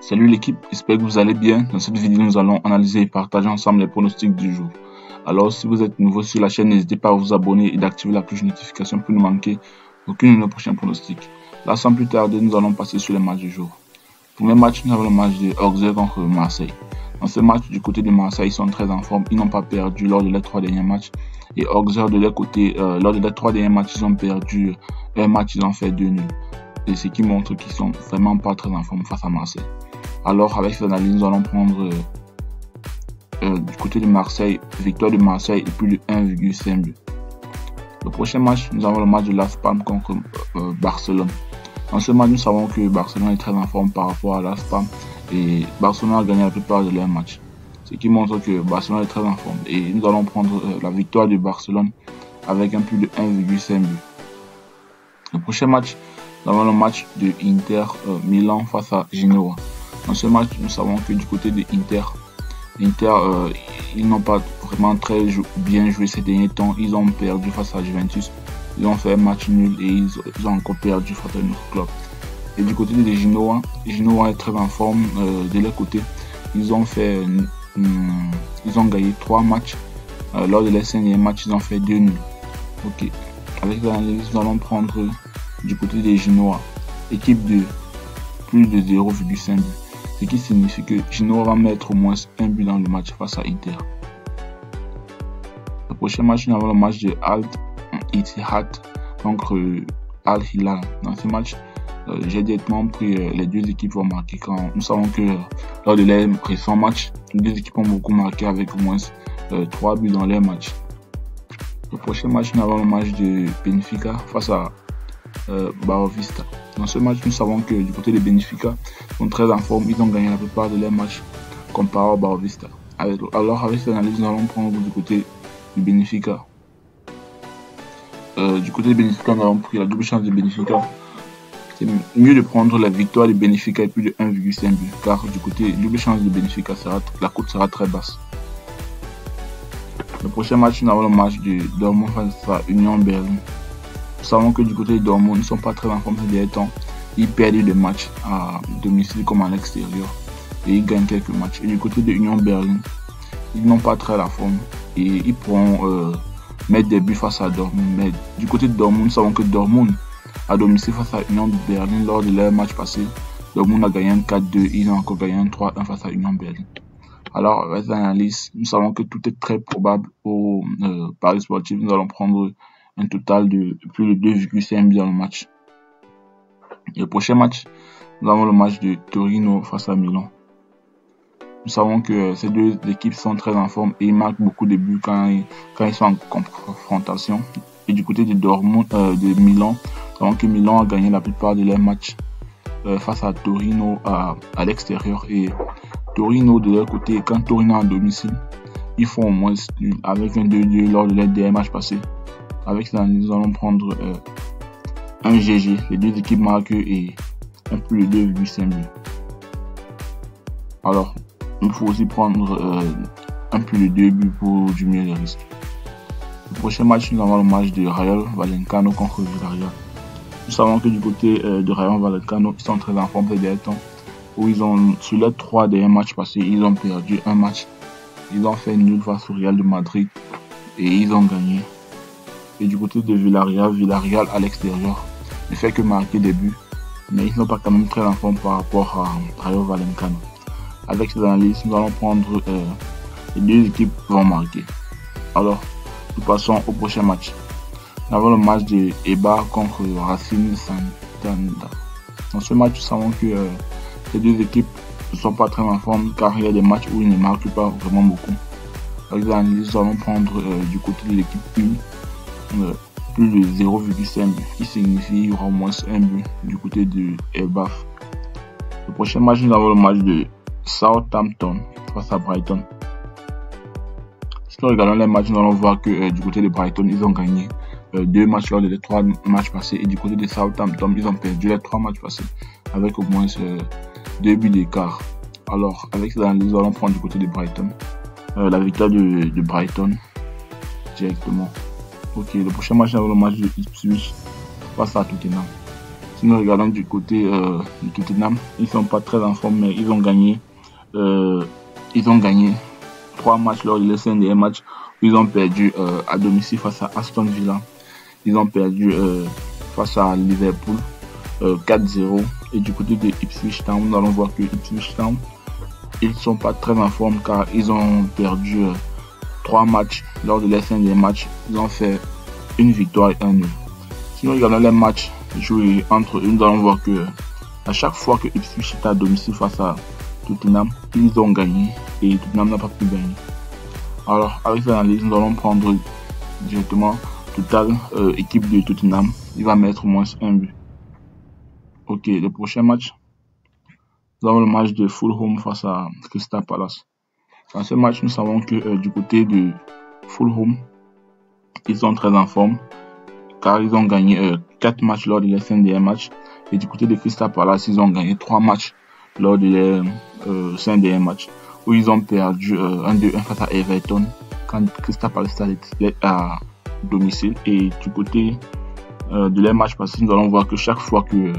Salut l'équipe, j'espère que vous allez bien. Dans cette vidéo, nous allons analyser et partager ensemble les pronostics du jour. Alors, si vous êtes nouveau sur la chaîne, n'hésitez pas à vous abonner et d'activer la cloche de notification pour ne manquer aucun de nos prochains pronostics. Là, sans plus tarder, nous allons passer sur les matchs du jour. Premier match, nous avons le match de Auxerre contre Marseille. Dans ce match, du côté de Marseille, ils sont très en forme. Ils n'ont pas perdu lors de leurs 3 derniers matchs. Et Auxerre, de leur côté, lors de leurs 3 derniers matchs, ils ont perdu un match, ils ont fait 2 nuls. Et ce qui montre qu'ils sont vraiment pas très en forme face à Marseille. Alors, avec cette analyse, nous allons prendre du côté de Marseille, victoire de Marseille et plus de 1,5 but. Le prochain match, nous avons le match de Las Palmas contre Barcelone. Dans ce match, nous savons que Barcelone est très en forme par rapport à Las Palmas et Barcelone a gagné la plupart de leurs matchs. Ce qui montre que Barcelone est très en forme. Et nous allons prendre la victoire de Barcelone avec un plus de 1,5 but. Le prochain match, nous avons le match de Inter Milan face à Genoa. Dans ce match, nous savons que du côté de Inter, ils n'ont pas vraiment très bien joué ces derniers temps. Ils ont perdu face à Juventus. Ils ont fait un match nul et ils ont encore perdu face à un autre club. Et du côté de Genoa, Genoa est très en forme. De leur côté, ils ont gagné 3 matchs. Lors de leurs 5 derniers matchs, ils ont fait 2 nuls. Ok. Avec l'analyse, nous allons prendre du côté de Genoa, équipe de plus de 0,5 but. Ce qui signifie que Genoa va mettre au moins un but dans le match face à Inter. Le prochain match, nous avons le match de Al-Ittihad contre Al-Hilal. Dans ce match, j'ai directement pris les deux équipes vont marquer quand nous savons que lors de leurs récents matchs, les deux équipes ont beaucoup marqué avec au moins 3 buts dans leur match. Le prochain match, nous avons le match de Benfica face à Boavista. Dans ce match, nous savons que du côté de Benfica, ils sont très en forme. Ils ont gagné la plupart de leurs matchs comparé à Boavista. Alors, avec cette analyse, nous allons prendre du côté du Benfica. Du côté de Benfica, nous avons pris la double chance de Benfica. C'est mieux de prendre la victoire de Benfica et plus de 1,5 but. Car du côté double chance de Benfica, la cote sera très basse. Le prochain match, nous avons le match de Dortmund face à Union Berlin. Nous savons que du côté de Dortmund, ils ne sont pas très en forme ces derniers temps. Ils perdent des matchs à domicile comme à l'extérieur. Et ils gagnent quelques matchs. Et du côté de Union Berlin, ils n'ont pas très la forme. Et ils pourront mettre des buts face à Dortmund. Mais du côté de Dortmund, nous savons que Dortmund, à domicile face à Union Berlin, lors de leur match passé, Dortmund a gagné un 4-2. Ils ont encore gagné un 3-1 face à Union Berlin. Alors, avec l'analyse, nous savons que tout est très probable au Paris sportif. Nous allons prendre un total de plus de 2,5 buts dans le match. Et le prochain match, nous avons le match de Torino face à Milan. Nous savons que ces deux équipes sont très en forme et ils marquent beaucoup de buts quand ils sont en confrontation. Et du côté de Milan, nous savons que Milan a gagné la plupart de leurs matchs face à Torino à l'extérieur. Et Torino de leur côté, quand Torino est à domicile, ils font au moins avec un 2-2 lors de leur dernier match passé. Avec ça, nous allons prendre un GG, les deux équipes marquent et un plus de 2,5 buts. Alors, il faut aussi prendre un plus de 2 buts pour diminuer les risques. Le prochain match, nous avons le match de Rayo Vallecano contre Villarreal. Nous savons que du côté de Rayo Vallecano, ils sont très en forme ces derniers temps. Où sur les 3 derniers matchs passés, ils ont perdu un match. Ils ont fait nul face au Real de Madrid et ils ont gagné. Et du côté de Villarreal à l'extérieur ne fait que marquer des buts, mais ils ne sont pas quand même très en forme par rapport à Rayo Vallecano. Avec ces analyses, nous allons prendre les deux équipes vont marquer. Alors, nous passons au prochain match. Nous avons le match de Eibar contre Racing Santander. Dans ce match, nous savons que ces deux équipes ne sont pas très en forme car il y a des matchs où ils ne marquent pas vraiment beaucoup. Avec l'analyse, nous allons prendre du côté de l'équipe 1 plus de 0,5 but, qui signifie qu'il y aura au moins un but du côté de Eibar. Le prochain match, nous avons le match de Southampton face à Brighton. Si nous regardons les matchs, nous allons voir que du côté de Brighton, ils ont gagné 2 matchs lors des 3 matchs passés. Et du côté de Southampton, ils ont perdu les 3 matchs passés avec au moins 2 buts d'écart. Alors, avec cette analyse, nous allons prendre du côté de Brighton la victoire de Brighton directement. Ok, le prochain match, nous avons le match de Ipswich face à Tottenham. Sinon, regardons du côté du Tottenham, ils sont pas très en forme, mais ils ont gagné 3 matchs lors de leurs 5 derniers matchs. Ils ont perdu à domicile face à Aston Villa. Ils ont perdu face à Liverpool 4-0. Et du côté de Ipswich Town, nous allons voir que Ipswich Town, ils ne sont pas très en forme car ils ont perdu 3 matchs lors de leurs 5 derniers matchs. Ils ont fait une victoire et un nul. Si nous regardons les matchs joués entre eux, nous allons voir que à chaque fois que Ipswich est à domicile face à Tottenham, ils ont gagné et Tottenham n'a pas pu gagner. Alors, avec cette analyse, nous allons prendre directement total équipe de Tottenham. Il va mettre au moins un but. Ok, le prochain match, nous avons le match de Fulham face à Crystal Palace. Dans ce match, nous savons que du côté de Fulham, ils sont très en forme car ils ont gagné 4 matchs lors de leurs 5 derniers matchs. Et du côté de Crystal Palace, ils ont gagné 3 matchs lors de leurs 5 derniers matchs, où ils ont perdu 1-2-1 face à Everton quand Crystal Palace était à domicile. Et du côté de leurs matchs passés, nous allons voir que chaque fois que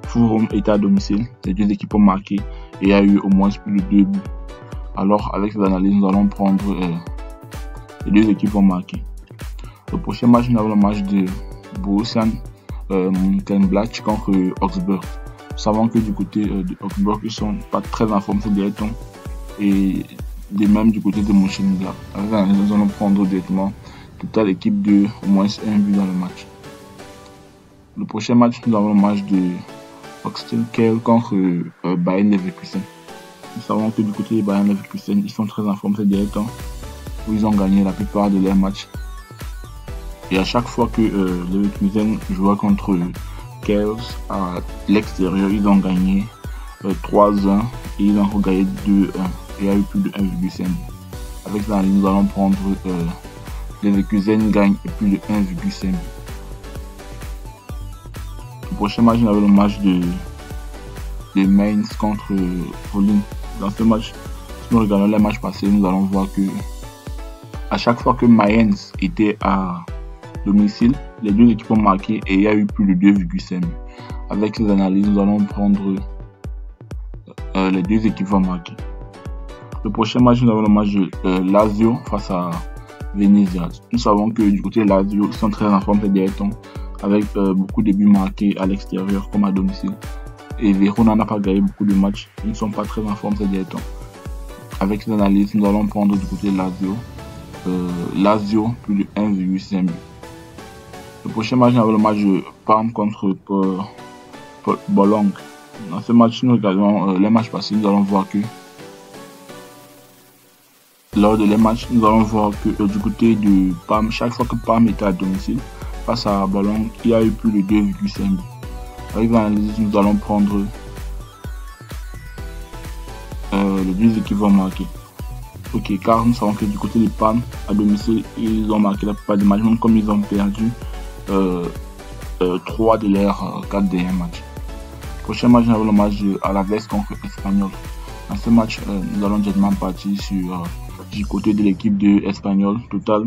Fulham était à domicile, les deux équipes ont marqué et il y a eu au moins plus de 2 buts. Alors, avec cette analyse, nous allons prendre les deux équipes ont marqué. Le prochain match, nous avons le match de Borussia Mönchengladbach contre Augsburg. Nous savons que du côté de Augsburg, ils sont pas très en forme ces derniers temps. Et de même du côté de Mönchengladbach. Avec l'analyse, nous allons prendre directement toute l'équipe de au moins un but dans le match. Le prochain match, nous avons le match de Holstein Kiel contre Bayern Leverkusen. Nous savons que du côté de Bayern Leverkusen, ils sont très en forme ces derniers temps, où ils ont gagné la plupart de leurs matchs. Et à chaque fois que Leverkusen jouait contre Kiel à l'extérieur, ils ont gagné 3-1 et ils ont gagné 2-1. Il y a eu plus de 1,5. Avec ça, nous allons prendre Leverkusen gagne plus de 1,5. Le prochain match, nous avons le match de Mainz contre Pauline. Dans ce match, si nous regardons les matchs passés, nous allons voir que à chaque fois que Mainz était à domicile, les deux équipes ont marqué et il y a eu plus de 2,5. Avec ces analyses, nous allons prendre les deux équipes vont marquer. Le prochain match, nous avons le match de Lazio face à Venezia. Nous savons que du côté de Lazio, ils sont très en forme ces derniers temps, avec beaucoup de buts marqués à l'extérieur comme à domicile. Et Verona n'a pas gagné beaucoup de matchs. Ils ne sont pas très en forme ces derniers temps. Avec ces analyses, nous allons prendre du côté de Lazio. Lazio plus de 1,5 but. Le prochain match, nous avons le match de Parme contre Bologne. Dans ce match, nous regardons les matchs passés. Nous allons voir que lors de les matchs, nous allons voir que du côté de Parme, chaque fois que Parme était à domicile face à Bologne, il y a eu plus de 2,5 buts. Avec l'analyse, nous allons prendre les deux équipes vont marquer. Ok, car nous savons que du côté de Parme, à domicile, ils ont marqué la plupart des matchs, même comme ils ont perdu 3 de leurs 4 derniers matchs. Prochain match, nous avons le match de Alaves contre Espanyol. Dans ce match, nous allons directement partir sur du côté de l'équipe de Espanyol. Total,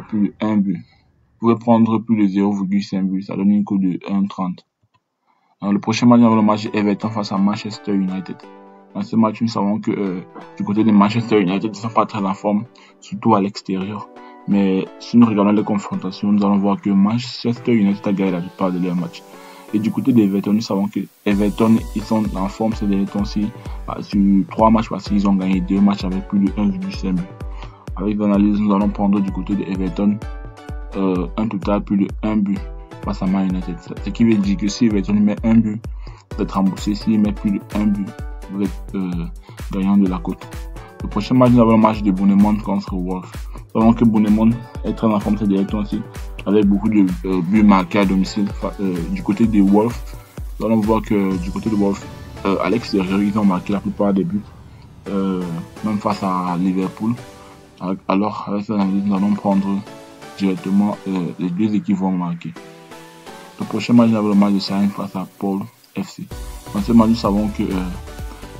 plus de 1 but. Vous pouvez prendre plus de 0,5 but, ça donne une cote de 1,30. Le prochain match, nous avons le match de Everton face à Manchester United. Dans ce match, nous savons que du côté de Manchester United, ils ne sont pas très en forme, surtout à l'extérieur. Mais si nous regardons les confrontations, nous allons voir que Manchester United a gagné la plupart de leurs matchs. Et du côté d'Everton, nous savons que Everton, ils sont en forme ces derniers temps-ci. Sur 3 matchs passés, ils ont gagné 2 matchs avec plus de 1,5 but. Avec l'analyse, nous allons prendre du côté d'Everton un total plus de 1 but face à Man United. Ce qui veut dire que si Everton met 1 but, vous êtes remboursé. S'il met plus de 1 but, vous êtes gagnant de la cote. Le prochain match, nous avons le match de Bournemouth contre Wolves. Nous savons que Bournemouth est très en forme ces derniers temps-ci, avec beaucoup de buts marqués à domicile. Du côté des Wolves, nous allons voir que du côté de Wolves, à l'extérieur, ils ont marqué la plupart des buts, même face à Liverpool. Alors, avec cette analyse, nous allons prendre directement les deux équipes vont marquer. Le prochain match, nous avons le match de Saint face à Paul FC. Dans ce match, nous savons que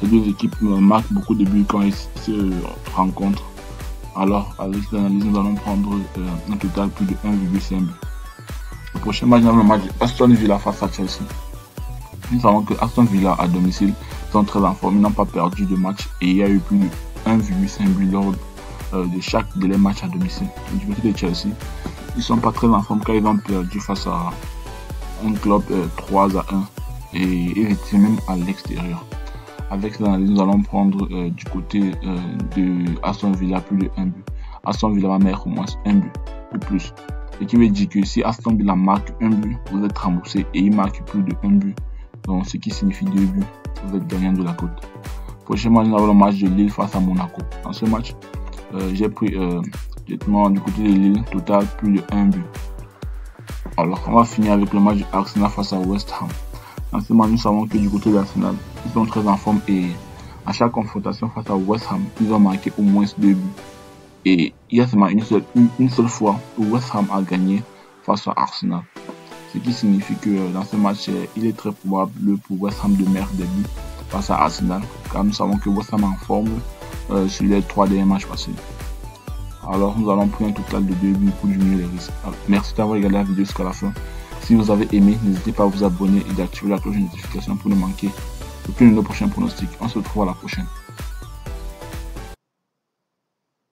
les deux équipes marquent beaucoup de buts quand ils se rencontrent. Alors, avec cette analyse, nous allons prendre un total plus de 1,5 but. Le prochain match, nous avons le match de Aston Villa face à Chelsea. Nous savons que Aston Villa à domicile sont très en forme, ils n'ont pas perdu de match et il y a eu plus de 1,5 but lors de chaque de les matchs à domicile. Du côté de Chelsea, ils ne sont pas très en forme car ils ont perdu face à un club 3-1 et ils étaient même à l'extérieur. Avec cette analyse, nous allons prendre du côté de Aston Villa plus de 1 but. Aston Villa va mettre au moins 1 but ou plus. Ce qui veut dire que si Aston Villa marque 1 but, vous êtes remboursé et il marque plus de 1 but. Donc ce qui signifie 2 buts, vous êtes gagnant de la cote. Prochainement, nous avons le match de Lille face à Monaco. Dans ce match, j'ai pris directement du côté de Lille, total plus de 1 but. Alors on va finir avec le match de Arsenal face à West Ham. Dans ce match, nous savons que du côté de Arsenal, ils sont très en forme et à chaque confrontation face à West Ham, ils ont marqué au moins 2 buts. Et il y a seulement une seule fois où West Ham a gagné face à Arsenal. Ce qui signifie que dans ce match, il est très probable pour West Ham de mettre des buts face à Arsenal, car nous savons que West Ham est en forme sur les 3 derniers matchs passés. Alors nous allons prendre un total de 2 buts pour diminuer les risques. Alors, merci d'avoir regardé la vidéo jusqu'à la fin. Si vous avez aimé, n'hésitez pas à vous abonner et d'activer la cloche de notification pour ne manquer aucun de nos prochains pronostics. On se retrouve à la prochaine.